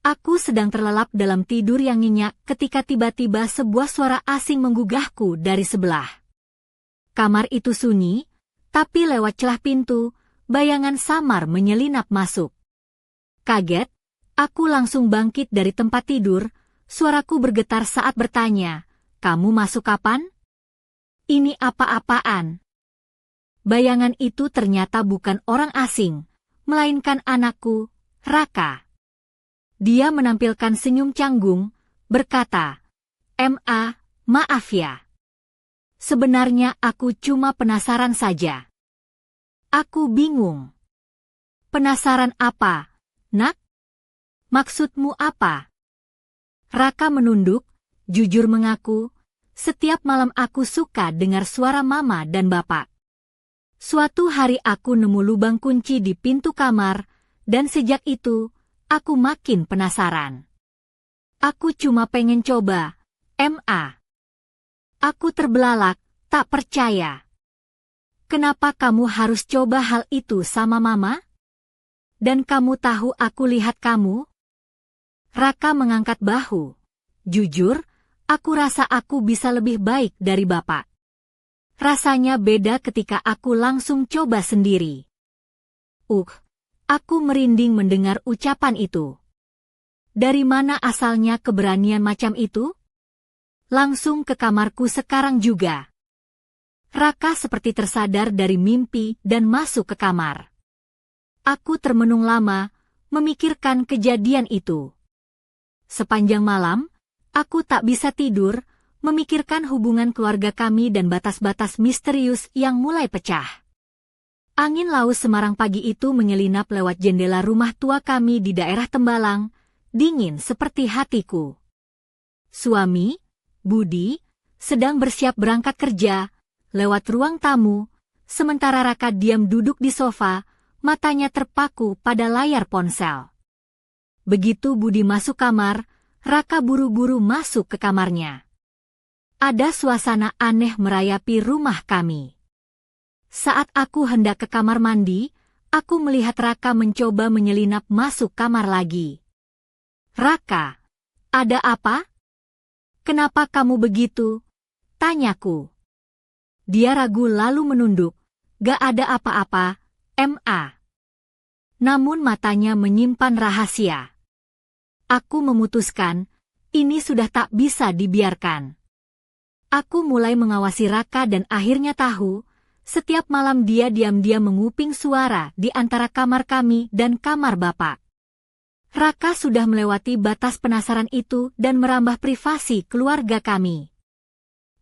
Aku sedang terlelap dalam tidur yang nyenyak ketika tiba-tiba sebuah suara asing menggugahku dari sebelah. Kamar itu sunyi, tapi lewat celah pintu, bayangan samar menyelinap masuk. Kaget, aku langsung bangkit dari tempat tidur, suaraku bergetar saat bertanya, "Kamu masuk kapan?" Ini apa-apaan? Bayangan itu ternyata bukan orang asing, melainkan anakku, Raka. Dia menampilkan senyum canggung, berkata, "Ma, maaf ya. Sebenarnya aku cuma penasaran saja." Aku bingung. "Penasaran apa, Nak? Maksudmu apa?" Raka menunduk, jujur mengaku, "Setiap malam aku suka dengar suara mama dan bapak. Suatu hari aku nemu lubang kunci di pintu kamar, dan sejak itu, aku makin penasaran. Aku cuma pengen coba, Ma." Aku terbelalak, tak percaya. "Kenapa kamu harus coba hal itu sama mama? Dan kamu tahu aku lihat kamu?" Raka mengangkat bahu. "Jujur, aku rasa aku bisa lebih baik dari bapak. Rasanya beda ketika aku langsung coba sendiri." Aku merinding mendengar ucapan itu. Dari mana asalnya keberanian macam itu? Langsung ke kamarku sekarang juga. Raka seperti tersadar dari mimpi dan masuk ke kamar. Aku termenung lama, memikirkan kejadian itu. Sepanjang malam, aku tak bisa tidur, memikirkan hubungan keluarga kami dan batas-batas misterius yang mulai pecah. Angin laut Semarang pagi itu menyelinap lewat jendela rumah tua kami di daerah Tembalang, dingin seperti hatiku. Suami, Budi, sedang bersiap berangkat kerja, lewat ruang tamu, sementara Raka diam duduk di sofa, matanya terpaku pada layar ponsel. Begitu Budi masuk kamar, Raka buru-buru masuk ke kamarnya. Ada suasana aneh merayapi rumah kami. Saat aku hendak ke kamar mandi, aku melihat Raka mencoba menyelinap masuk kamar lagi. "Raka, ada apa? Kenapa kamu begitu?" tanyaku. Dia ragu lalu menunduk, "Gak ada apa-apa, Ma." Namun matanya menyimpan rahasia. Aku memutuskan, ini sudah tak bisa dibiarkan. Aku mulai mengawasi Raka dan akhirnya tahu, setiap malam dia diam-diam menguping suara di antara kamar kami dan kamar bapak. Raka sudah melewati batas penasaran itu dan merambah privasi keluarga kami.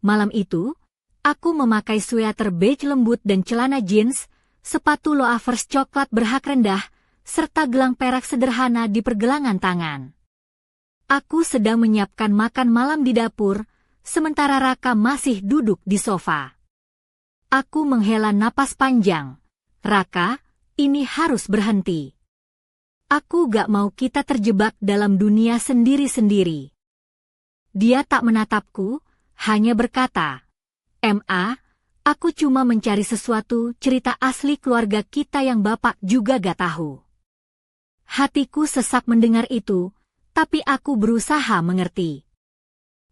Malam itu, aku memakai sweater beige lembut dan celana jeans, sepatu loafers coklat berhak rendah, serta gelang perak sederhana di pergelangan tangan. Aku sedang menyiapkan makan malam di dapur, sementara Raka masih duduk di sofa. Aku menghela napas panjang. "Raka, ini harus berhenti. Aku gak mau kita terjebak dalam dunia sendiri-sendiri." Dia tak menatapku, hanya berkata, "Ma, aku cuma mencari sesuatu cerita asli keluarga kita yang bapak juga gak tahu." Hatiku sesak mendengar itu, tapi aku berusaha mengerti.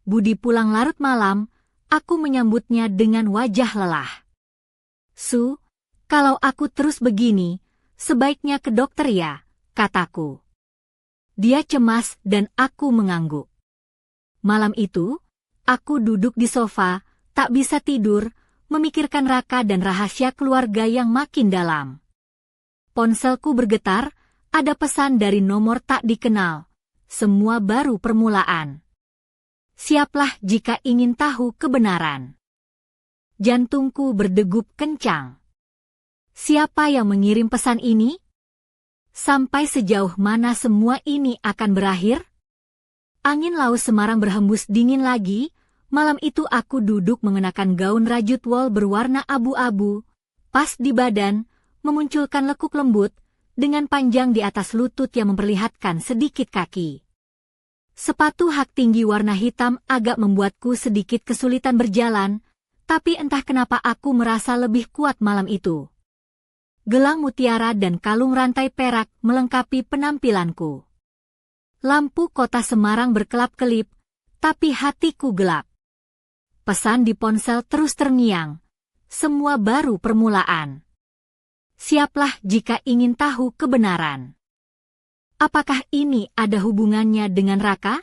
Budi pulang larut malam, aku menyambutnya dengan wajah lelah. Kalau aku terus begini, sebaiknya ke dokter ya," kataku. Dia cemas dan aku mengangguk. Malam itu, aku duduk di sofa, tak bisa tidur, memikirkan Raka dan rahasia keluarga yang makin dalam. Ponselku bergetar, ada pesan dari nomor tak dikenal. Semua baru permulaan. Siaplah jika ingin tahu kebenaran. Jantungku berdegup kencang. Siapa yang mengirim pesan ini? Sampai sejauh mana semua ini akan berakhir? Angin laut Semarang berhembus dingin lagi. Malam itu aku duduk mengenakan gaun rajut wol berwarna abu-abu, pas di badan, memunculkan lekuk lembut, dengan panjang di atas lutut yang memperlihatkan sedikit kaki. Sepatu hak tinggi warna hitam agak membuatku sedikit kesulitan berjalan, tapi entah kenapa aku merasa lebih kuat malam itu. Gelang mutiara dan kalung rantai perak melengkapi penampilanku. Lampu kota Semarang berkelap-kelip, tapi hatiku gelap. Pesan di ponsel terus terngiang. Semua baru permulaan. Siaplah jika ingin tahu kebenaran. Apakah ini ada hubungannya dengan Raka?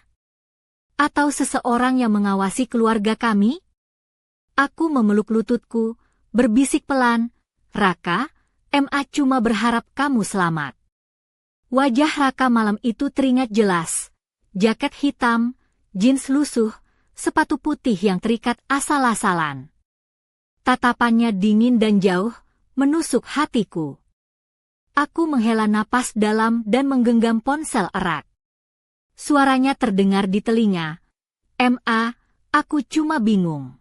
Atau seseorang yang mengawasi keluarga kami? Aku memeluk lututku, berbisik pelan, Raka, MA cuma berharap kamu selamat. Wajah Raka malam itu teringat jelas. Jaket hitam, jeans lusuh, sepatu putih yang terikat asal-asalan. Tatapannya dingin dan jauh, menusuk hatiku. Aku menghela napas dalam dan menggenggam ponsel erat. Suaranya terdengar di telinga. MA, aku cuma bingung.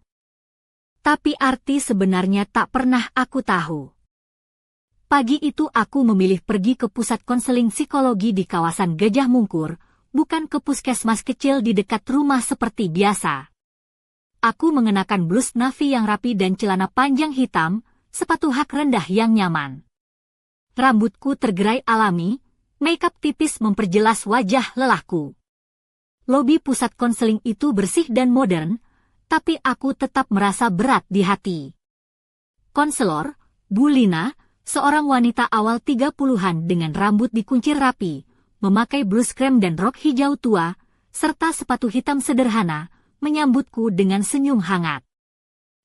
Tapi arti sebenarnya tak pernah aku tahu. Pagi itu aku memilih pergi ke pusat konseling psikologi di kawasan Gajah Mungkur, bukan ke puskesmas kecil di dekat rumah seperti biasa. Aku mengenakan blus navy yang rapi dan celana panjang hitam, sepatu hak rendah yang nyaman. Rambutku tergerai alami, makeup tipis memperjelas wajah lelahku. Lobi pusat konseling itu bersih dan modern, tapi aku tetap merasa berat di hati. Konselor, Bu Lina, seorang wanita awal 30-an dengan rambut dikuncir rapi, memakai blus krem dan rok hijau tua, serta sepatu hitam sederhana, menyambutku dengan senyum hangat.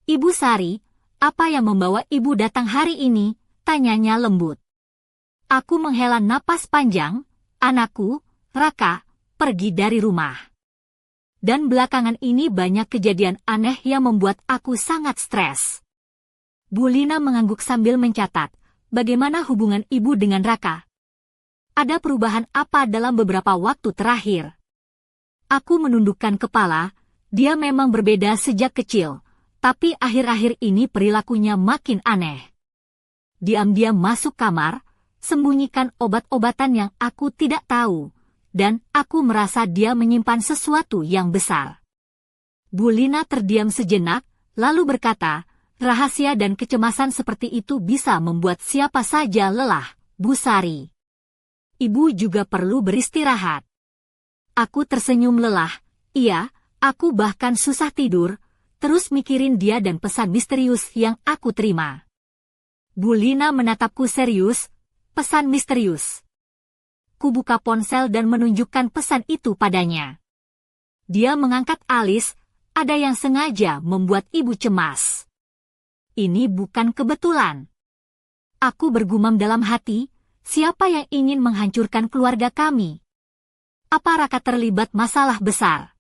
Ibu Sari, apa yang membawa ibu datang hari ini? Tanyanya lembut. Aku menghela napas panjang, anakku, Raka, pergi dari rumah. Dan belakangan ini banyak kejadian aneh yang membuat aku sangat stres. Bu Lina mengangguk sambil mencatat, bagaimana hubungan ibu dengan Raka? Ada perubahan apa dalam beberapa waktu terakhir? Aku menundukkan kepala, dia memang berbeda sejak kecil, tapi akhir-akhir ini perilakunya makin aneh. Diam-diam masuk kamar, sembunyikan obat-obatan yang aku tidak tahu, dan aku merasa dia menyimpan sesuatu yang besar. Bu Lina terdiam sejenak, lalu berkata, rahasia dan kecemasan seperti itu bisa membuat siapa saja lelah, Bu Sari. Ibu juga perlu beristirahat. Aku tersenyum lelah, iya, aku bahkan susah tidur, terus mikirin dia dan pesan misterius yang aku terima. Bu Lina menatapku serius, pesan misterius. Ku buka ponsel dan menunjukkan pesan itu padanya. Dia mengangkat alis, ada yang sengaja membuat ibu cemas. Ini bukan kebetulan. Aku bergumam dalam hati, siapa yang ingin menghancurkan keluarga kami? Apa Raka terlibat masalah besar?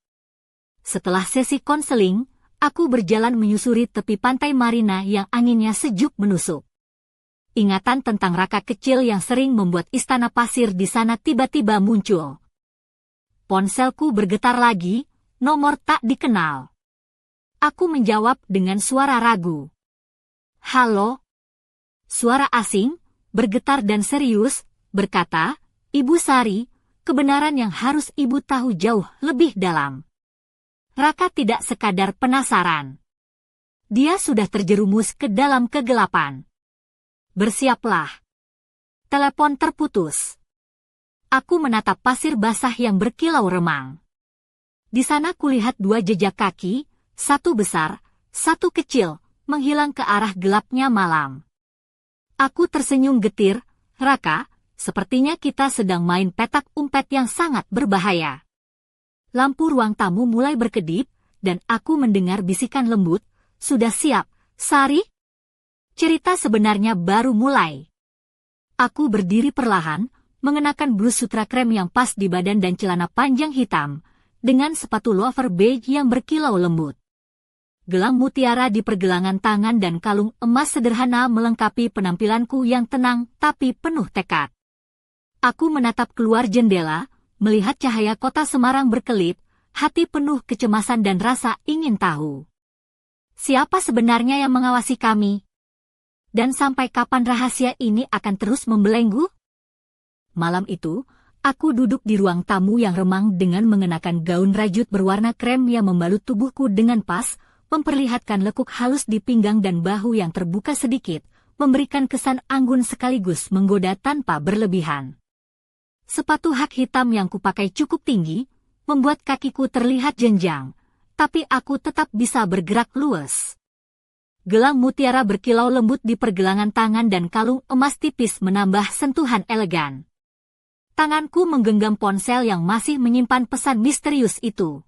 Setelah sesi konseling, aku berjalan menyusuri tepi pantai Marina yang anginnya sejuk menusuk. Ingatan tentang Raka kecil yang sering membuat istana pasir di sana tiba-tiba muncul. Ponselku bergetar lagi, nomor tak dikenal. Aku menjawab dengan suara ragu. Halo? Suara asing, bergetar dan serius, berkata, Ibu Sari, kebenaran yang harus ibu tahu jauh lebih dalam. Raka tidak sekadar penasaran. Dia sudah terjerumus ke dalam kegelapan. Bersiaplah. Telepon terputus. Aku menatap pasir basah yang berkilau remang. Di sana kulihat dua jejak kaki, satu besar, satu kecil, menghilang ke arah gelapnya malam. Aku tersenyum getir, Raka, sepertinya kita sedang main petak umpet yang sangat berbahaya. Lampu ruang tamu mulai berkedip, dan aku mendengar bisikan lembut, sudah siap, Sari? Cerita sebenarnya baru mulai. Aku berdiri perlahan, mengenakan blus sutra krem yang pas di badan dan celana panjang hitam, dengan sepatu loafer beige yang berkilau lembut. Gelang mutiara di pergelangan tangan dan kalung emas sederhana melengkapi penampilanku yang tenang tapi penuh tekad. Aku menatap keluar jendela, melihat cahaya kota Semarang berkelip, hati penuh kecemasan dan rasa ingin tahu. Siapa sebenarnya yang mengawasi kami? Dan sampai kapan rahasia ini akan terus membelenggu? Malam itu, aku duduk di ruang tamu yang remang dengan mengenakan gaun rajut berwarna krem yang membalut tubuhku dengan pas, memperlihatkan lekuk halus di pinggang dan bahu yang terbuka sedikit, memberikan kesan anggun sekaligus menggoda tanpa berlebihan. Sepatu hak hitam yang kupakai cukup tinggi, membuat kakiku terlihat jenjang, tapi aku tetap bisa bergerak luas. Gelang mutiara berkilau lembut di pergelangan tangan dan kalung emas tipis menambah sentuhan elegan. Tanganku menggenggam ponsel yang masih menyimpan pesan misterius itu.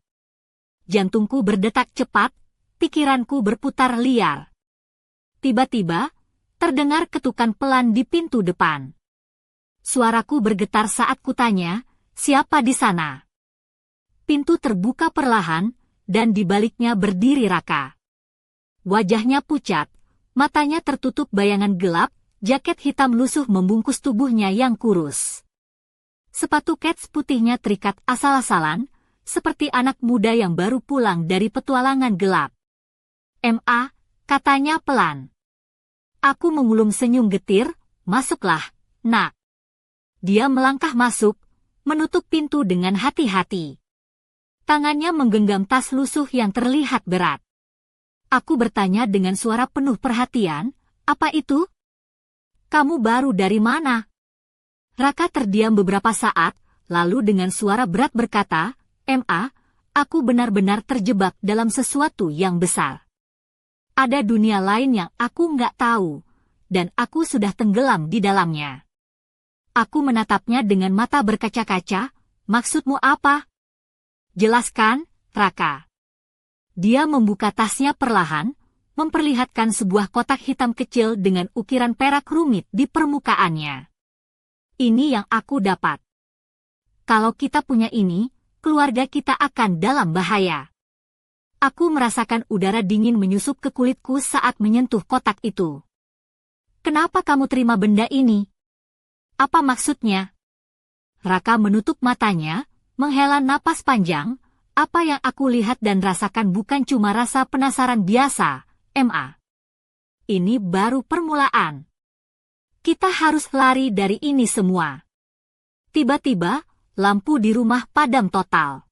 Jantungku berdetak cepat, pikiranku berputar liar. Tiba-tiba, terdengar ketukan pelan di pintu depan. Suaraku bergetar saat kutanya, "Siapa di sana?" Pintu terbuka perlahan, dan di baliknya berdiri Raka. Wajahnya pucat, matanya tertutup bayangan gelap, jaket hitam lusuh membungkus tubuhnya yang kurus. Sepatu kets putihnya terikat asal-asalan, seperti anak muda yang baru pulang dari petualangan gelap. "Ma," katanya pelan. Aku mengulum senyum getir, "Masuklah, nak." Dia melangkah masuk, menutup pintu dengan hati-hati. Tangannya menggenggam tas lusuh yang terlihat berat. Aku bertanya dengan suara penuh perhatian, "Apa itu?" "Kamu baru dari mana?" Raka terdiam beberapa saat, lalu dengan suara berat berkata, "Ma, aku benar-benar terjebak dalam sesuatu yang besar. Ada dunia lain yang aku nggak tahu, dan aku sudah tenggelam di dalamnya." Aku menatapnya dengan mata berkaca-kaca, "Maksudmu apa?" "Jelaskan, Raka." Dia membuka tasnya perlahan, memperlihatkan sebuah kotak hitam kecil dengan ukiran perak rumit di permukaannya. "Ini yang aku dapat. Kalau kita punya ini, keluarga kita akan dalam bahaya." Aku merasakan udara dingin menyusup ke kulitku saat menyentuh kotak itu. "Kenapa kamu terima benda ini? Apa maksudnya?" Raka menutup matanya, menghela napas panjang. "Apa yang aku lihat dan rasakan bukan cuma rasa penasaran biasa, Ma. Ini baru permulaan. Kita harus lari dari ini semua." Tiba-tiba, lampu di rumah padam total.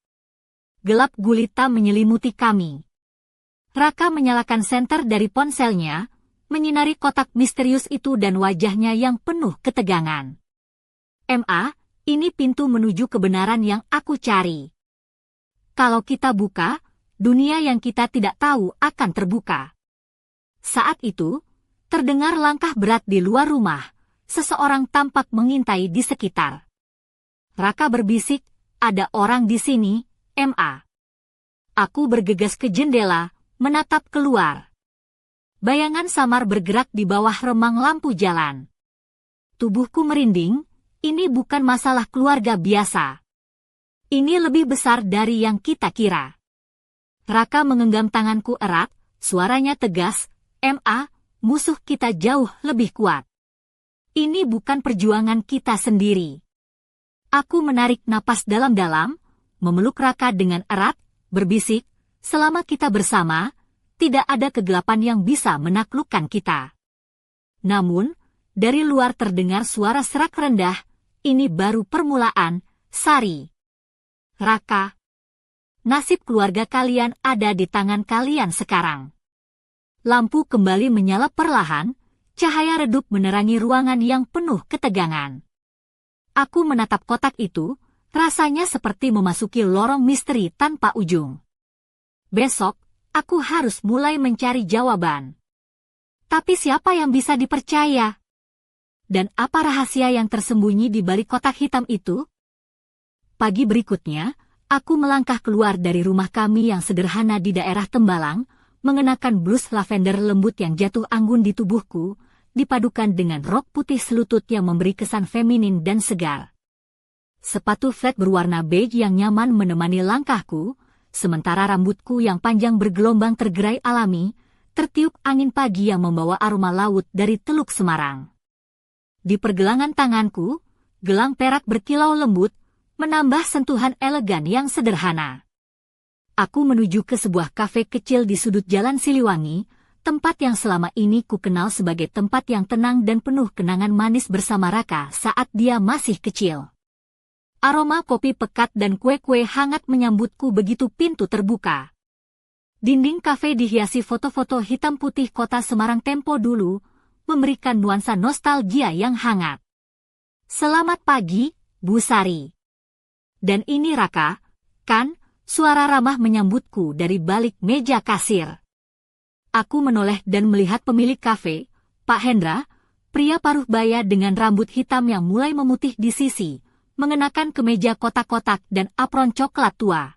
Gelap gulita menyelimuti kami. Raka menyalakan senter dari ponselnya, menyinari kotak misterius itu dan wajahnya yang penuh ketegangan. "Ma, ini pintu menuju kebenaran yang aku cari. Kalau kita buka, dunia yang kita tidak tahu akan terbuka." Saat itu, terdengar langkah berat di luar rumah. Seseorang tampak mengintai di sekitar. Raka berbisik, "Ada orang di sini, Ma." Aku bergegas ke jendela, menatap keluar. Bayangan samar bergerak di bawah remang lampu jalan. Tubuhku merinding, ini bukan masalah keluarga biasa. Ini lebih besar dari yang kita kira. Raka menggenggam tanganku erat, suaranya tegas, "Ma, musuh kita jauh lebih kuat. Ini bukan perjuangan kita sendiri." Aku menarik napas dalam-dalam, memeluk Raka dengan erat, berbisik, "Selama kita bersama, tidak ada kegelapan yang bisa menaklukkan kita." Namun, dari luar terdengar suara serak rendah, "Ini baru permulaan, Sari. Raka, nasib keluarga kalian ada di tangan kalian sekarang." Lampu kembali menyala perlahan, cahaya redup menerangi ruangan yang penuh ketegangan. Aku menatap kotak itu, rasanya seperti memasuki lorong misteri tanpa ujung. Besok, aku harus mulai mencari jawaban. Tapi siapa yang bisa dipercaya? Dan apa rahasia yang tersembunyi di balik kotak hitam itu? Pagi berikutnya, aku melangkah keluar dari rumah kami yang sederhana di daerah Tembalang, mengenakan blus lavender lembut yang jatuh anggun di tubuhku, dipadukan dengan rok putih selutut yang memberi kesan feminin dan segar. Sepatu flat berwarna beige yang nyaman menemani langkahku, sementara rambutku yang panjang bergelombang tergerai alami, tertiup angin pagi yang membawa aroma laut dari Teluk Semarang. Di pergelangan tanganku, gelang perak berkilau lembut, menambah sentuhan elegan yang sederhana. Aku menuju ke sebuah kafe kecil di sudut Jalan Siliwangi, tempat yang selama ini ku kenal sebagai tempat yang tenang dan penuh kenangan manis bersama Raka saat dia masih kecil. Aroma kopi pekat dan kue-kue hangat menyambutku begitu pintu terbuka. Dinding kafe dihiasi foto-foto hitam putih kota Semarang tempo dulu, memberikan nuansa nostalgia yang hangat. "Selamat pagi, Bu Sari. Dan ini Raka, kan? Suara ramah menyambutku dari balik meja kasir. Aku menoleh dan melihat pemilik kafe, Pak Hendra, pria paruh baya dengan rambut hitam yang mulai memutih di sisi, mengenakan kemeja kotak-kotak dan apron coklat tua.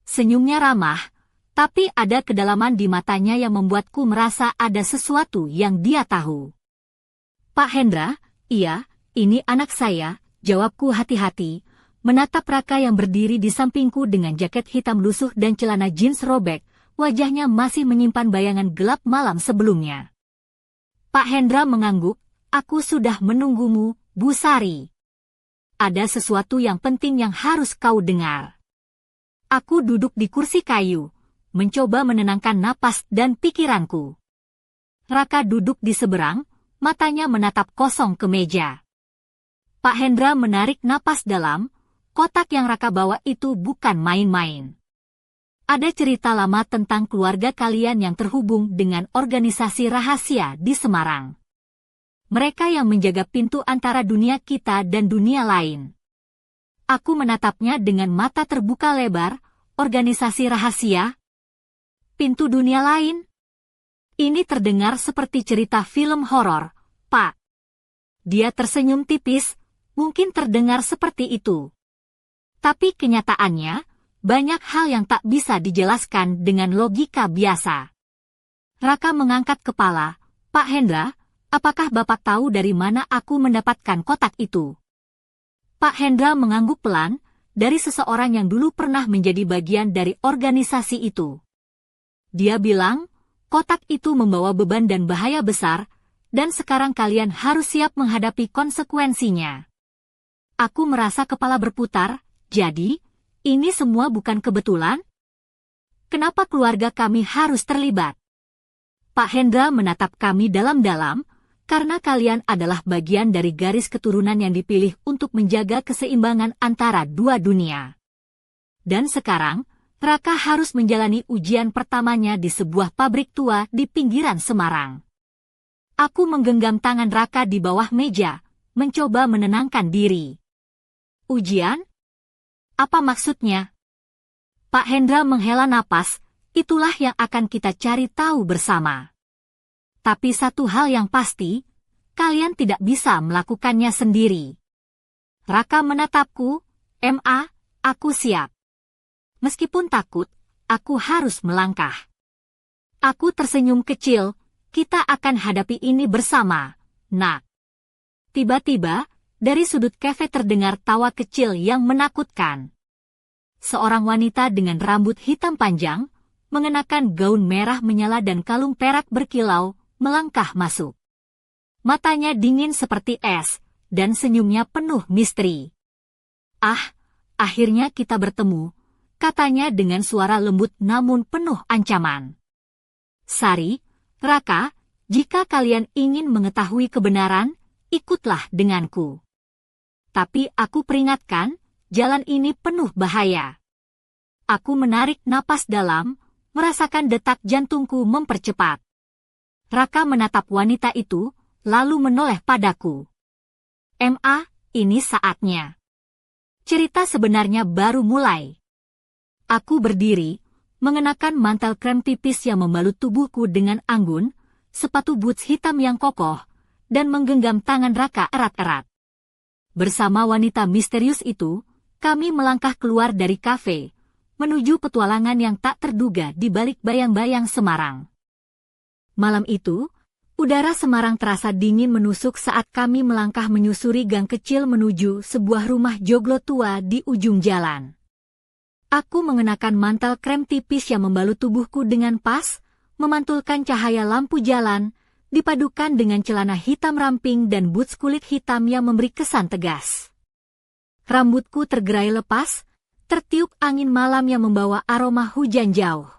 Senyumnya ramah, tapi ada kedalaman di matanya yang membuatku merasa ada sesuatu yang dia tahu. Pak Hendra, iya, ini anak saya, jawabku hati-hati, menatap Raka yang berdiri di sampingku dengan jaket hitam lusuh dan celana jeans robek, wajahnya masih menyimpan bayangan gelap malam sebelumnya. Pak Hendra mengangguk, aku sudah menunggumu, Bu Sari. Ada sesuatu yang penting yang harus kau dengar. Aku duduk di kursi kayu, mencoba menenangkan napas dan pikiranku. Raka duduk di seberang, matanya menatap kosong ke meja. Pak Hendra menarik napas dalam, kotak yang Raka bawa itu bukan main-main. Ada cerita lama tentang keluarga kalian yang terhubung dengan organisasi rahasia di Semarang. Mereka yang menjaga pintu antara dunia kita dan dunia lain. Aku menatapnya dengan mata terbuka lebar, organisasi rahasia? Pintu dunia lain? Ini terdengar seperti cerita film horor, Pak. Dia tersenyum tipis, mungkin terdengar seperti itu. Tapi kenyataannya, banyak hal yang tak bisa dijelaskan dengan logika biasa. Raka mengangkat kepala, Pak Hendra, apakah Bapak tahu dari mana aku mendapatkan kotak itu? Pak Hendra mengangguk pelan, dari seseorang yang dulu pernah menjadi bagian dari organisasi itu. Dia bilang, kotak itu membawa beban dan bahaya besar, dan sekarang kalian harus siap menghadapi konsekuensinya. Aku merasa kepala berputar, jadi, ini semua bukan kebetulan? Kenapa keluarga kami harus terlibat? Pak Hendra menatap kami dalam-dalam, karena kalian adalah bagian dari garis keturunan yang dipilih untuk menjaga keseimbangan antara dua dunia. Dan sekarang, Raka harus menjalani ujian pertamanya di sebuah pabrik tua di pinggiran Semarang. Aku menggenggam tangan Raka di bawah meja, mencoba menenangkan diri. Ujian? Apa maksudnya? Pak Hendra menghela napas, itulah yang akan kita cari tahu bersama. Tapi satu hal yang pasti, kalian tidak bisa melakukannya sendiri. Raka menatapku, aku siap. Meskipun takut, aku harus melangkah. Aku tersenyum kecil, kita akan hadapi ini bersama, nak. Tiba-tiba, dari sudut kafe terdengar tawa kecil yang menakutkan. Seorang wanita dengan rambut hitam panjang, mengenakan gaun merah menyala dan kalung perak berkilau, melangkah masuk. Matanya dingin seperti es, dan senyumnya penuh misteri. Ah, akhirnya kita bertemu, katanya dengan suara lembut namun penuh ancaman. Sari, Raka, jika kalian ingin mengetahui kebenaran, ikutlah denganku. Tapi aku peringatkan, jalan ini penuh bahaya. Aku menarik napas dalam, merasakan detak jantungku mempercepat. Raka menatap wanita itu, lalu menoleh padaku. Ini saatnya. Cerita sebenarnya baru mulai. Aku berdiri, mengenakan mantel krem tipis yang membalut tubuhku dengan anggun, sepatu boots hitam yang kokoh, dan menggenggam tangan Raka erat-erat. Bersama wanita misterius itu, kami melangkah keluar dari kafe, menuju petualangan yang tak terduga di balik bayang-bayang Semarang. Malam itu, udara Semarang terasa dingin menusuk saat kami melangkah menyusuri gang kecil menuju sebuah rumah joglo tua di ujung jalan. Aku mengenakan mantel krem tipis yang membalut tubuhku dengan pas, memantulkan cahaya lampu jalan, dipadukan dengan celana hitam ramping dan boots kulit hitam yang memberi kesan tegas. Rambutku tergerai lepas, tertiup angin malam yang membawa aroma hujan jauh.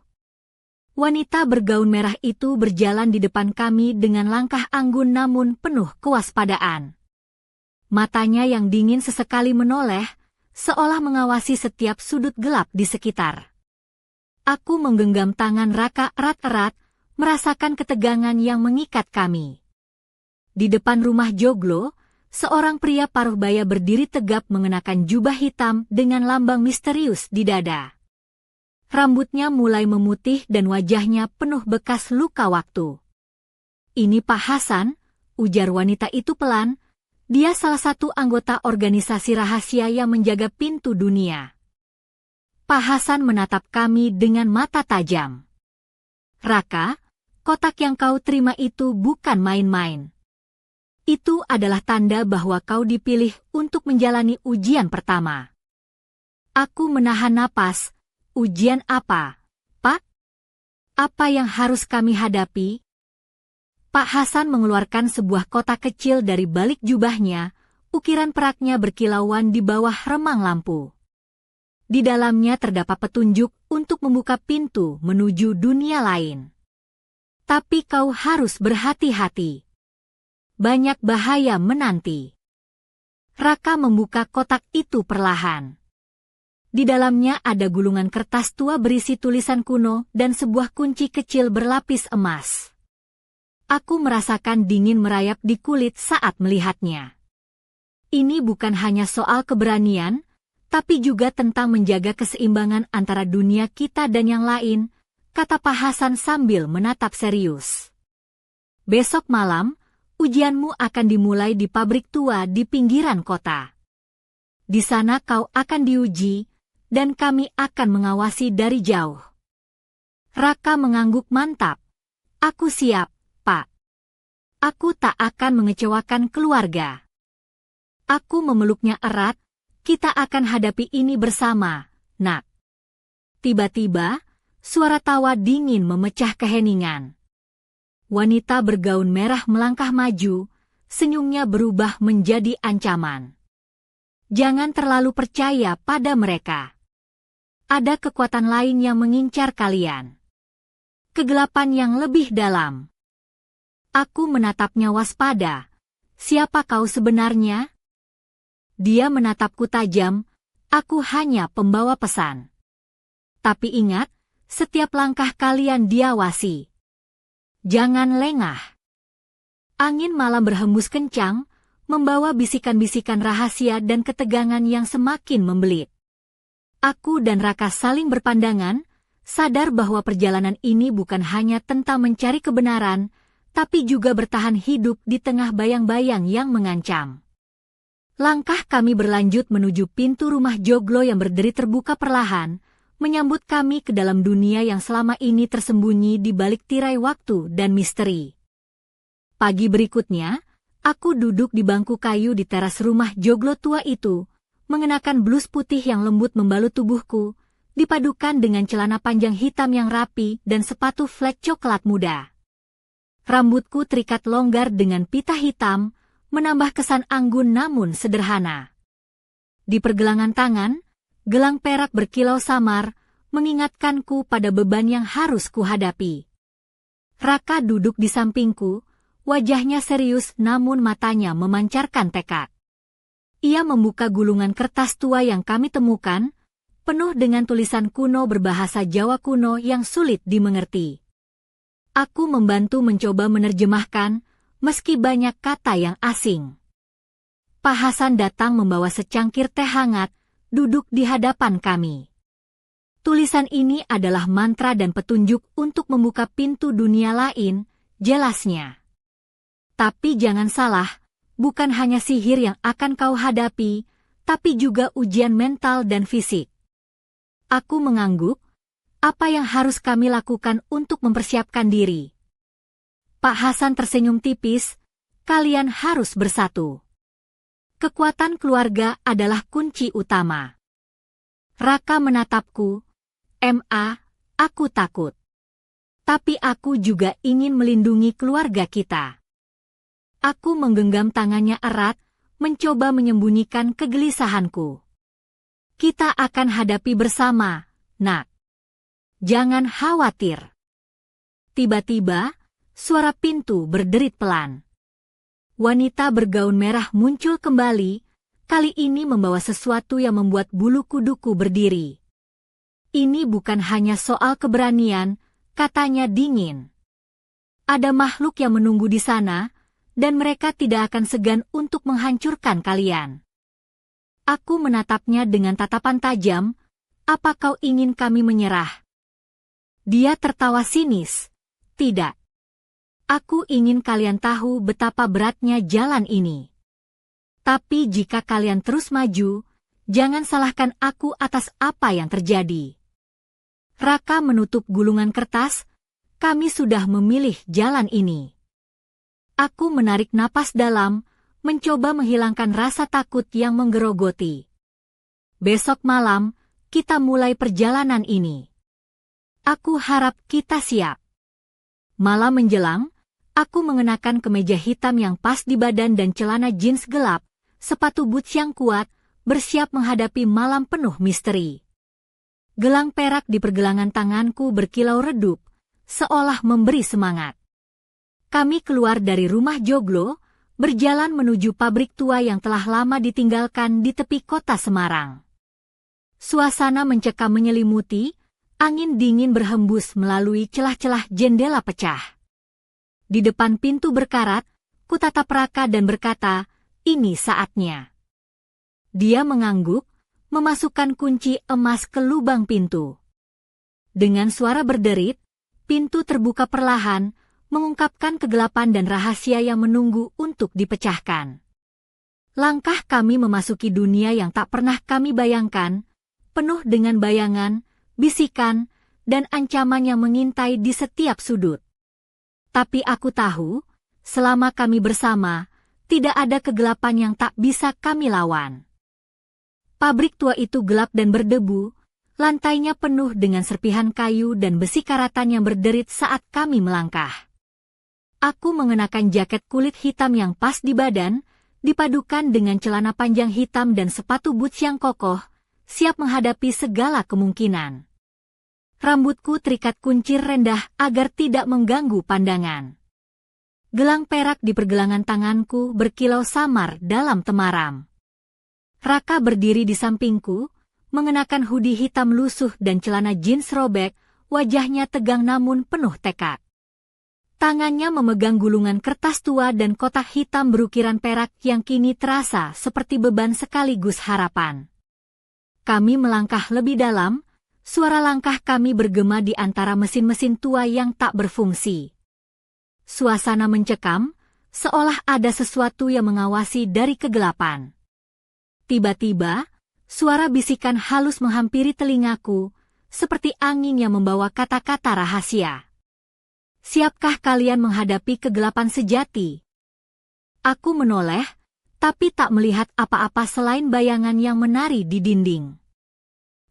Wanita bergaun merah itu berjalan di depan kami dengan langkah anggun namun penuh kewaspadaan. Matanya yang dingin sesekali menoleh, seolah mengawasi setiap sudut gelap di sekitar. Aku menggenggam tangan Raka erat-erat, merasakan ketegangan yang mengikat kami. Di depan rumah joglo, Seorang pria paruh baya berdiri tegap mengenakan jubah hitam dengan lambang misterius di dada. Rambutnya mulai memutih dan wajahnya penuh bekas luka waktu. "Ini Pak Hasan," ujar wanita itu pelan. "Dia salah satu anggota organisasi rahasia yang menjaga pintu dunia." Pak Hasan menatap kami dengan mata tajam. "Raka, kotak yang kau terima itu bukan main-main. Itu adalah tanda bahwa kau dipilih untuk menjalani ujian pertama." Aku menahan napas. "Ujian apa, Pak? Apa yang harus kami hadapi?" Pak Hasan mengeluarkan sebuah kotak kecil dari balik jubahnya, ukiran peraknya berkilauan di bawah remang lampu. Di dalamnya terdapat petunjuk untuk membuka pintu menuju dunia lain. "Tapi kau harus berhati-hati. Banyak bahaya menanti." Raka membuka kotak itu perlahan. Di dalamnya ada gulungan kertas tua berisi tulisan kuno dan sebuah kunci kecil berlapis emas. Aku merasakan dingin merayap di kulit saat melihatnya. Ini bukan hanya soal keberanian, tapi juga tentang menjaga keseimbangan antara dunia kita dan yang lain, kata Pak Hasan sambil menatap serius. "Besok malam, ujianmu akan dimulai di pabrik tua di pinggiran kota. Di sana kau akan diuji, dan kami akan mengawasi dari jauh." Raka mengangguk mantap. "Aku siap, Pak. Aku tak akan mengecewakan keluarga." Aku memeluknya erat. "Kita akan hadapi ini bersama, Nak." Tiba-tiba, suara tawa dingin memecah keheningan. Wanita bergaun merah melangkah maju, senyumnya berubah menjadi ancaman. "Jangan terlalu percaya pada mereka. Ada kekuatan lain yang mengincar kalian. Kegelapan yang lebih dalam." Aku menatapnya waspada. "Siapa kau sebenarnya?" Dia menatapku tajam. "Aku hanya pembawa pesan. Tapi ingat, setiap langkah kalian diawasi. Jangan lengah." Angin malam berhembus kencang, membawa bisikan-bisikan rahasia dan ketegangan yang semakin membelit. Aku dan Raka saling berpandangan, sadar bahwa perjalanan ini bukan hanya tentang mencari kebenaran, tapi juga bertahan hidup di tengah bayang-bayang yang mengancam. Langkah kami berlanjut menuju pintu rumah joglo yang berderi terbuka perlahan, menyambut kami ke dalam dunia yang selama ini tersembunyi di balik tirai waktu dan misteri. Pagi berikutnya, aku duduk di bangku kayu di teras rumah joglo tua itu, mengenakan blus putih yang lembut membalut tubuhku, dipadukan dengan celana panjang hitam yang rapi dan sepatu flek coklat muda. Rambutku terikat longgar dengan pita hitam, menambah kesan anggun namun sederhana. Di pergelangan tangan, gelang perak berkilau samar, mengingatkanku pada beban yang harus kuhadapi. Raka duduk di sampingku, wajahnya serius namun matanya memancarkan tekad. Ia membuka gulungan kertas tua yang kami temukan, penuh dengan tulisan kuno berbahasa Jawa kuno yang sulit dimengerti. Aku membantu mencoba menerjemahkan, meski banyak kata yang asing. Pak Hasan datang membawa secangkir teh hangat, duduk di hadapan kami. "Tulisan ini adalah mantra dan petunjuk untuk membuka pintu dunia lain," jelasnya. "Tapi jangan salah, bukan hanya sihir yang akan kau hadapi, tapi juga ujian mental dan fisik." Aku mengangguk. Apa yang harus kami lakukan untuk mempersiapkan diri? Pak Hasan tersenyum tipis. "Kalian harus bersatu. Kekuatan keluarga adalah kunci utama." Raka menatapku. Aku takut. Tapi aku juga ingin melindungi keluarga kita." Aku menggenggam tangannya erat, mencoba menyembunyikan kegelisahanku. "Kita akan hadapi bersama, Nak. Jangan khawatir." Tiba-tiba, suara pintu berderit pelan. Wanita bergaun merah muncul kembali, kali ini membawa sesuatu yang membuat bulu kuduku berdiri. "Ini bukan hanya soal keberanian," katanya dingin. "Ada makhluk yang menunggu di sana, dan mereka tidak akan segan untuk menghancurkan kalian. Aku menatapnya dengan tatapan tajam. Apa kau ingin kami menyerah? Dia tertawa sinis. Tidak. Aku ingin kalian tahu betapa beratnya jalan ini. Tapi jika kalian terus maju, jangan salahkan aku atas apa yang terjadi. Raka menutup gulungan kertas. Kami sudah memilih jalan ini. Aku menarik napas dalam, mencoba menghilangkan rasa takut yang menggerogoti. Besok malam, kita mulai perjalanan ini. Aku harap kita siap. Malam menjelang, aku mengenakan kemeja hitam yang pas di badan dan celana jeans gelap, sepatu boots yang kuat, bersiap menghadapi malam penuh misteri. Gelang perak di pergelangan tanganku berkilau redup, seolah memberi semangat. Kami keluar dari rumah joglo, berjalan menuju pabrik tua yang telah lama ditinggalkan di tepi kota Semarang. Suasana mencekam menyelimuti, angin dingin berhembus melalui celah-celah jendela pecah. Di depan pintu berkarat, kutatap Raka dan berkata, ini saatnya. Dia mengangguk, memasukkan kunci emas ke lubang pintu. Dengan suara berderit, pintu terbuka perlahan, mengungkapkan kegelapan dan rahasia yang menunggu untuk dipecahkan. Langkah kami memasuki dunia yang tak pernah kami bayangkan, penuh dengan bayangan, bisikan, dan ancaman yang mengintai di setiap sudut. Tapi aku tahu, selama kami bersama, tidak ada kegelapan yang tak bisa kami lawan. Pabrik tua itu gelap dan berdebu, lantainya penuh dengan serpihan kayu dan besi karatan yang berderit saat kami melangkah. Aku mengenakan jaket kulit hitam yang pas di badan, dipadukan dengan celana panjang hitam dan sepatu boots yang kokoh, siap menghadapi segala kemungkinan. Rambutku terikat kuncir rendah agar tidak mengganggu pandangan. Gelang perak di pergelangan tanganku berkilau samar dalam temaram. Raka berdiri di sampingku, mengenakan hoodie hitam lusuh dan celana jeans robek, wajahnya tegang namun penuh tekad. Tangannya memegang gulungan kertas tua dan kotak hitam berukiran perak yang kini terasa seperti beban sekaligus harapan. Kami melangkah lebih dalam, suara langkah kami bergema di antara mesin-mesin tua yang tak berfungsi. Suasana mencekam, seolah ada sesuatu yang mengawasi dari kegelapan. Tiba-tiba, suara bisikan halus menghampiri telingaku, seperti angin yang membawa kata-kata rahasia. Siapkah kalian menghadapi kegelapan sejati? Aku menoleh, tapi tak melihat apa-apa selain bayangan yang menari di dinding.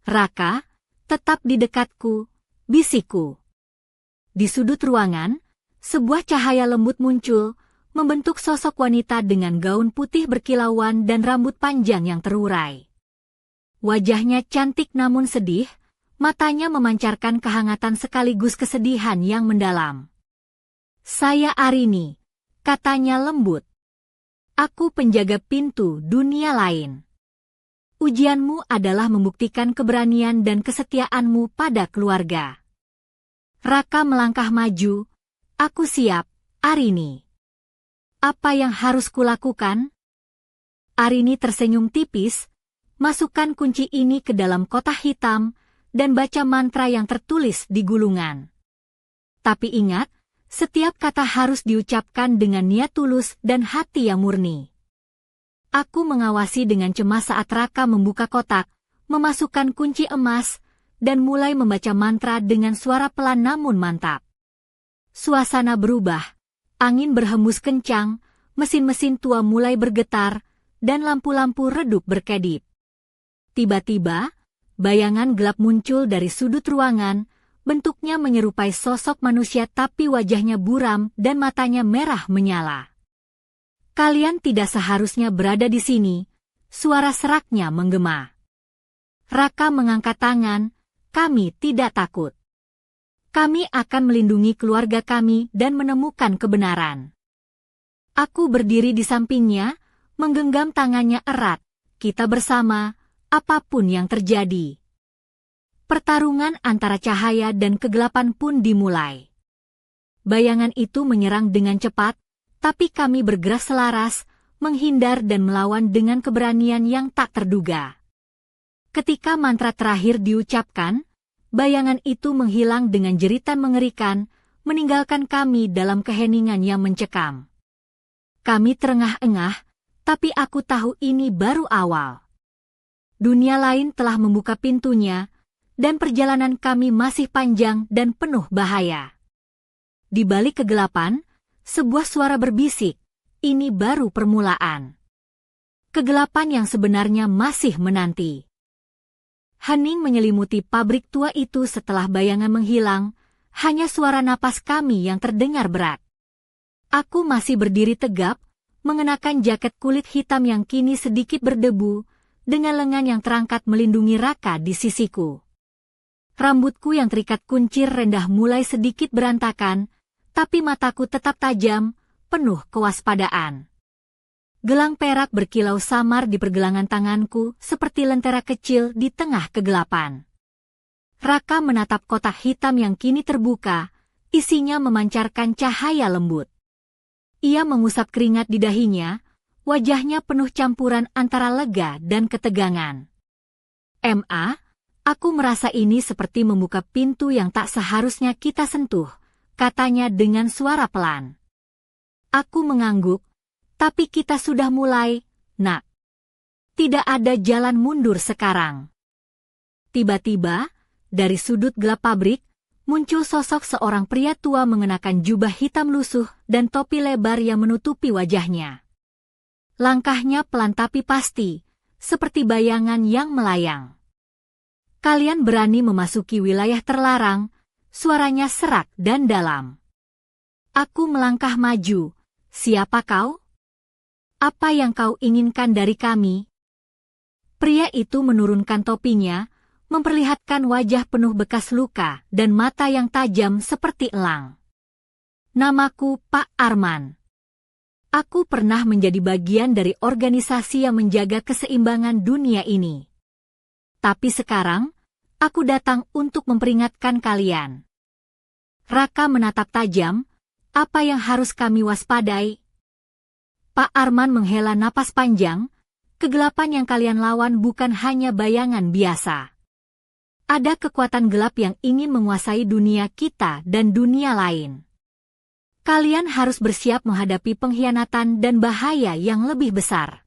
Raka, tetap di dekatku, bisikku. Di sudut ruangan, sebuah cahaya lembut muncul, membentuk sosok wanita dengan gaun putih berkilauan dan rambut panjang yang terurai. Wajahnya cantik namun sedih, matanya memancarkan kehangatan sekaligus kesedihan yang mendalam. Saya Arini, katanya lembut. Aku penjaga pintu dunia lain. Ujianmu adalah membuktikan keberanian dan kesetiaanmu pada keluarga. Raka melangkah maju. Aku siap, Arini. Apa yang harus kulakukan? Arini tersenyum tipis, masukkan kunci ini ke dalam kotak hitam, dan baca mantra yang tertulis di gulungan. Tapi ingat, setiap kata harus diucapkan dengan niat tulus dan hati yang murni. Aku mengawasi dengan cemas saat Raka membuka kotak, memasukkan kunci emas, dan mulai membaca mantra dengan suara pelan namun mantap. Suasana berubah, angin berhembus kencang, mesin-mesin tua mulai bergetar, dan lampu-lampu redup berkedip. Tiba-tiba, bayangan gelap muncul dari sudut ruangan, bentuknya menyerupai sosok manusia tapi wajahnya buram dan matanya merah menyala. Kalian tidak seharusnya berada di sini, suara seraknya menggema. Raka mengangkat tangan, kami tidak takut. Kami akan melindungi keluarga kami dan menemukan kebenaran. Aku berdiri di sampingnya, menggenggam tangannya erat, kita bersama, apapun yang terjadi. Pertarungan antara cahaya dan kegelapan pun dimulai. Bayangan itu menyerang dengan cepat, Tapi kami bergerak selaras, menghindar dan melawan dengan keberanian yang tak terduga. Ketika mantra terakhir diucapkan, bayangan itu menghilang dengan jeritan mengerikan, meninggalkan kami dalam keheningan yang mencekam. Kami terengah-engah, tapi aku tahu ini baru awal. Dunia lain telah membuka pintunya, dan perjalanan kami masih panjang dan penuh bahaya. Di balik kegelapan, sebuah suara berbisik, ini baru permulaan. Kegelapan yang sebenarnya masih menanti. Hening menyelimuti pabrik tua itu setelah bayangan menghilang, hanya suara napas kami yang terdengar berat. Aku masih berdiri tegap, mengenakan jaket kulit hitam yang kini sedikit berdebu, dengan lengan yang terangkat melindungi Raka di sisiku. Rambutku yang terikat kuncir rendah mulai sedikit berantakan, tapi mataku tetap tajam, penuh kewaspadaan. Gelang perak berkilau samar di pergelangan tanganku seperti lentera kecil di tengah kegelapan. Raka menatap kotak hitam yang kini terbuka, isinya memancarkan cahaya lembut. Ia mengusap keringat di dahinya, wajahnya penuh campuran antara lega dan ketegangan. Aku merasa ini seperti membuka pintu yang tak seharusnya kita sentuh, katanya dengan suara pelan. Aku mengangguk, tapi kita sudah mulai, nak. Tidak ada jalan mundur sekarang. Tiba-tiba, dari sudut gelap pabrik, muncul sosok seorang pria tua mengenakan jubah hitam lusuh dan topi lebar yang menutupi wajahnya. Langkahnya pelan tapi pasti, seperti bayangan yang melayang. Kalian berani memasuki wilayah terlarang, suaranya serak dan dalam. Aku melangkah maju, siapa kau? Apa yang kau inginkan dari kami? Pria itu menurunkan topinya, memperlihatkan wajah penuh bekas luka dan mata yang tajam seperti elang. Namaku Pak Arman. Aku pernah menjadi bagian dari organisasi yang menjaga keseimbangan dunia ini. Tapi sekarang, aku datang untuk memperingatkan kalian. Raka menatap tajam, apa yang harus kami waspadai? Pak Arman menghela napas panjang, kegelapan yang kalian lawan bukan hanya bayangan biasa. Ada kekuatan gelap yang ingin menguasai dunia kita dan dunia lain. Kalian harus bersiap menghadapi pengkhianatan dan bahaya yang lebih besar.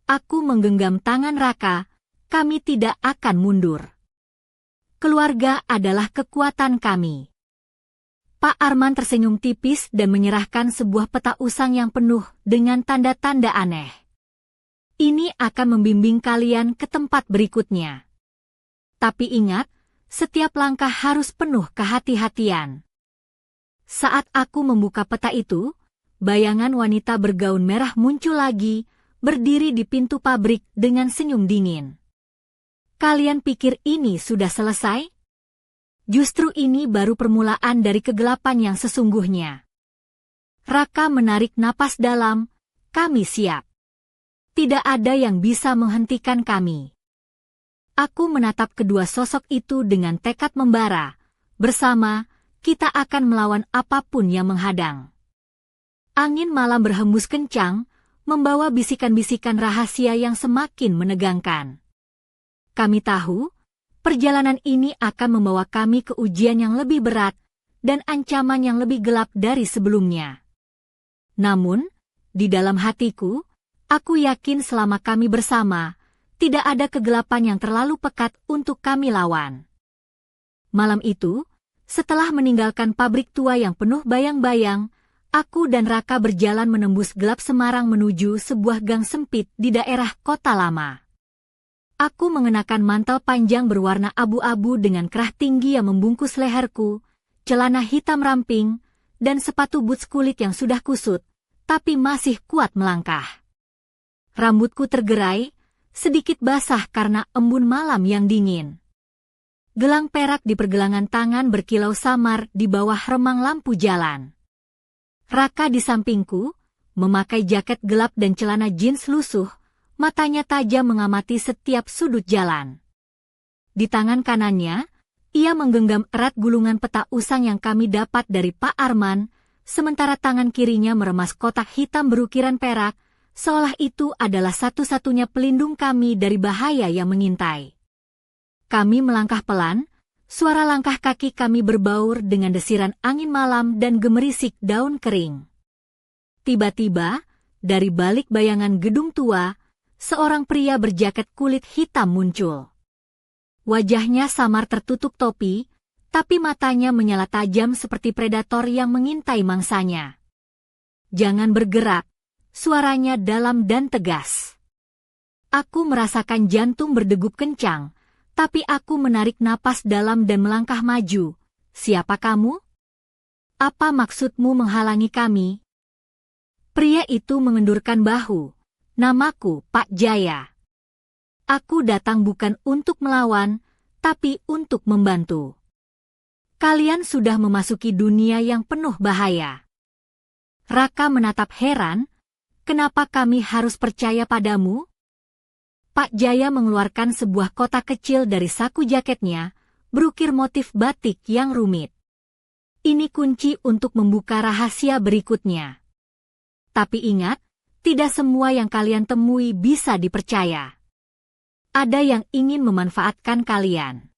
Aku menggenggam tangan Raka, kami tidak akan mundur. Keluarga adalah kekuatan kami. Pak Arman tersenyum tipis dan menyerahkan sebuah peta usang yang penuh dengan tanda-tanda aneh. Ini akan membimbing kalian ke tempat berikutnya. Tapi ingat, setiap langkah harus penuh kehati-hatian. Saat aku membuka peta itu, bayangan wanita bergaun merah muncul lagi, berdiri di pintu pabrik dengan senyum dingin. Kalian pikir ini sudah selesai? Justru ini baru permulaan dari kegelapan yang sesungguhnya. Raka menarik napas dalam, kami siap. Tidak ada yang bisa menghentikan kami. Aku menatap kedua sosok itu dengan tekad membara. Bersama, kita akan melawan apapun yang menghadang. Angin malam berhembus kencang, membawa bisikan-bisikan rahasia yang semakin menegangkan. Kami tahu, perjalanan ini akan membawa kami ke ujian yang lebih berat dan ancaman yang lebih gelap dari sebelumnya. Namun, di dalam hatiku, aku yakin selama kami bersama, tidak ada kegelapan yang terlalu pekat untuk kami lawan. Malam itu, setelah meninggalkan pabrik tua yang penuh bayang-bayang, aku dan Raka berjalan menembus gelap Semarang menuju sebuah gang sempit di daerah kota lama. Aku mengenakan mantel panjang berwarna abu-abu dengan kerah tinggi yang membungkus leherku, celana hitam ramping, dan sepatu boots kulit yang sudah kusut, tapi masih kuat melangkah. Rambutku tergerai, sedikit basah karena embun malam yang dingin. Gelang perak di pergelangan tangan berkilau samar di bawah remang lampu jalan. Raka di sampingku, memakai jaket gelap dan celana jeans lusuh, matanya tajam mengamati setiap sudut jalan. Di tangan kanannya, ia menggenggam erat gulungan peta usang yang kami dapat dari Pak Arman, sementara tangan kirinya meremas kotak hitam berukiran perak, seolah itu adalah satu-satunya pelindung kami dari bahaya yang mengintai. Kami melangkah pelan, suara langkah kaki kami berbaur dengan desiran angin malam dan gemerisik daun kering. Tiba-tiba, dari balik bayangan gedung tua, seorang pria berjaket kulit hitam muncul. Wajahnya samar tertutup topi, tapi matanya menyala tajam seperti predator yang mengintai mangsanya. "Jangan bergerak," suaranya dalam dan tegas. Aku merasakan jantung berdegup kencang, tapi aku menarik napas dalam dan melangkah maju. "Siapa kamu? Apa maksudmu menghalangi kami?" Pria itu mengendurkan bahu. "Namaku Pak Jaya. Aku datang bukan untuk melawan, tapi untuk membantu. Kalian sudah memasuki dunia yang penuh bahaya." Raka menatap heran, "Kenapa kami harus percaya padamu?" Pak Jaya mengeluarkan sebuah kotak kecil dari saku jaketnya, berukir motif batik yang rumit. "Ini kunci untuk membuka rahasia berikutnya. Tapi ingat, tidak semua yang kalian temui bisa dipercaya. Ada yang ingin memanfaatkan kalian."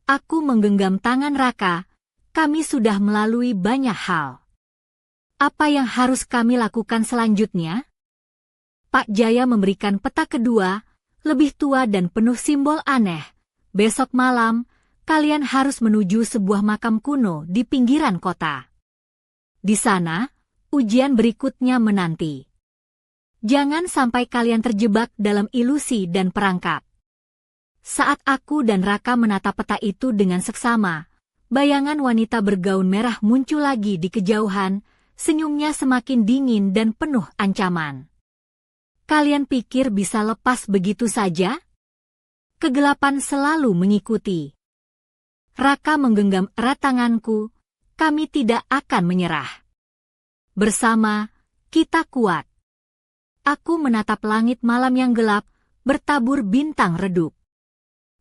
Aku menggenggam tangan Raka. "Kami sudah melalui banyak hal. Apa yang harus kami lakukan selanjutnya?" Pak Jaya memberikan peta kedua, lebih tua dan penuh simbol aneh. "Besok malam, kalian harus menuju sebuah makam kuno di pinggiran kota. Di sana, ujian berikutnya menanti. Jangan sampai kalian terjebak dalam ilusi dan perangkap." Saat aku dan Raka menatap peta itu dengan seksama, bayangan wanita bergaun merah muncul lagi di kejauhan, senyumnya semakin dingin dan penuh ancaman. "Kalian pikir bisa lepas begitu saja? Kegelapan selalu mengikuti." Raka menggenggam erat tanganku. "Kami tidak akan menyerah. Bersama, kita kuat." Aku menatap langit malam yang gelap, bertabur bintang redup.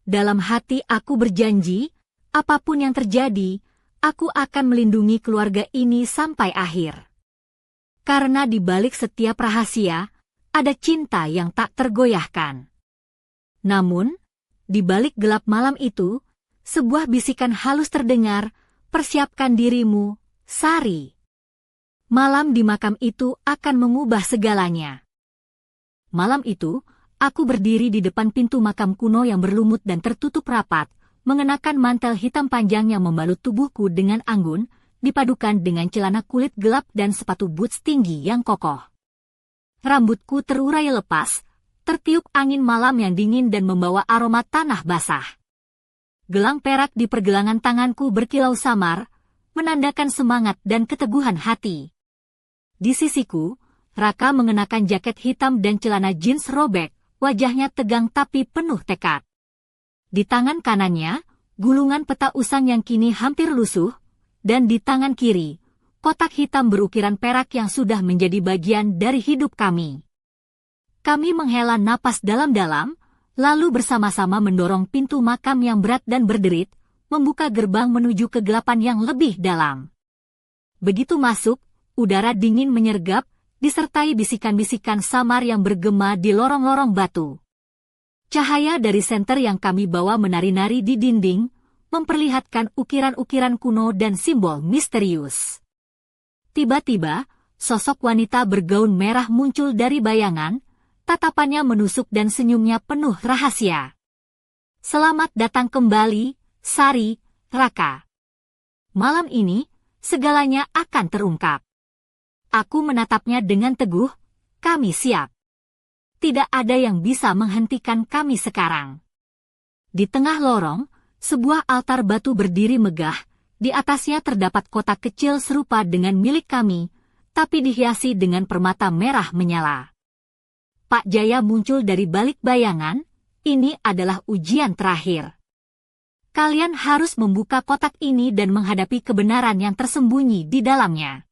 Dalam hati aku berjanji, apapun yang terjadi, aku akan melindungi keluarga ini sampai akhir. Karena di balik setiap rahasia, ada cinta yang tak tergoyahkan. Namun, di balik gelap malam itu, sebuah bisikan halus terdengar, "Persiapkan dirimu, Sari. Malam di makam itu akan mengubah segalanya." Malam itu, aku berdiri di depan pintu makam kuno yang berlumut dan tertutup rapat, mengenakan mantel hitam panjang yang membalut tubuhku dengan anggun, dipadukan dengan celana kulit gelap dan sepatu boots tinggi yang kokoh. Rambutku terurai lepas, tertiup angin malam yang dingin dan membawa aroma tanah basah. Gelang perak di pergelangan tanganku berkilau samar, menandakan semangat dan keteguhan hati. Di sisiku, Raka mengenakan jaket hitam dan celana jeans robek, wajahnya tegang tapi penuh tekad. Di tangan kanannya, gulungan peta usang yang kini hampir lusuh, dan di tangan kiri, kotak hitam berukiran perak yang sudah menjadi bagian dari hidup kami. Kami menghela napas dalam-dalam, lalu bersama-sama mendorong pintu makam yang berat dan berderit, membuka gerbang menuju kegelapan yang lebih dalam. Begitu masuk, udara dingin menyergap, disertai bisikan-bisikan samar yang bergema di lorong-lorong batu. Cahaya dari senter yang kami bawa menari-nari di dinding, memperlihatkan ukiran-ukiran kuno dan simbol misterius. Tiba-tiba, sosok wanita bergaun merah muncul dari bayangan, tatapannya menusuk dan senyumnya penuh rahasia. "Selamat datang kembali, Sari, Raka. Malam ini, segalanya akan terungkap." Aku menatapnya dengan teguh. "Kami siap. Tidak ada yang bisa menghentikan kami sekarang." Di tengah lorong, sebuah altar batu berdiri megah. Di atasnya terdapat kotak kecil serupa dengan milik kami, tapi dihiasi dengan permata merah menyala. Pak Jaya muncul dari balik bayangan. "Ini adalah ujian terakhir. Kalian harus membuka kotak ini dan menghadapi kebenaran yang tersembunyi di dalamnya."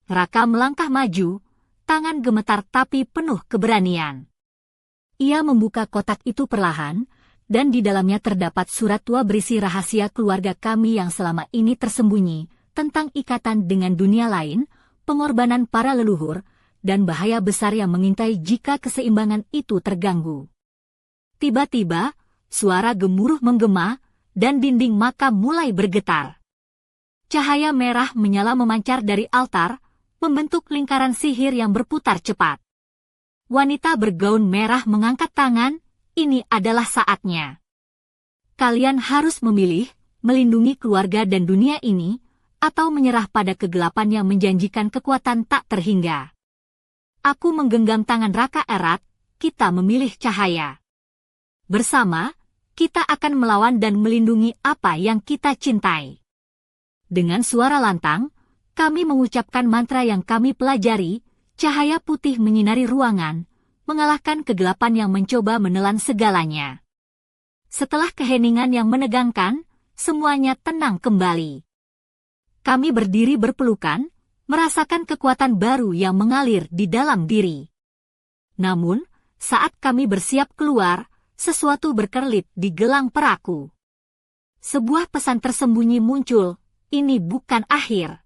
Raka melangkah maju, tangan gemetar tapi penuh keberanian. Ia membuka kotak itu perlahan, dan di dalamnya terdapat surat tua berisi rahasia keluarga kami yang selama ini tersembunyi, tentang ikatan dengan dunia lain, pengorbanan para leluhur, dan bahaya besar yang mengintai jika keseimbangan itu terganggu. Tiba-tiba, suara gemuruh menggema, dan dinding makam mulai bergetar. Cahaya merah menyala memancar dari altar, membentuk lingkaran sihir yang berputar cepat. Wanita bergaun merah mengangkat tangan, ini adalah saatnya. Kalian harus memilih, melindungi keluarga dan dunia ini, atau menyerah pada kegelapan yang menjanjikan kekuatan tak terhingga. Aku menggenggam tangan Raka erat, kita memilih cahaya. Bersama, kita akan melawan dan melindungi apa yang kita cintai. Dengan suara lantang, kami mengucapkan mantra yang kami pelajari, cahaya putih menyinari ruangan, mengalahkan kegelapan yang mencoba menelan segalanya. Setelah keheningan yang menegangkan, semuanya tenang kembali. Kami berdiri berpelukan, merasakan kekuatan baru yang mengalir di dalam diri. Namun, saat kami bersiap keluar, sesuatu berkerlit di gelang peraku. Sebuah pesan tersembunyi muncul, ini bukan akhir.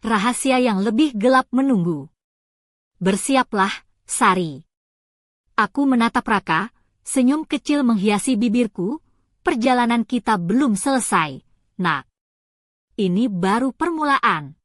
Rahasia yang lebih gelap menunggu. Bersiaplah, Sari. Aku menatap Raka, senyum kecil menghiasi bibirku, perjalanan kita belum selesai, nak. Ini baru permulaan.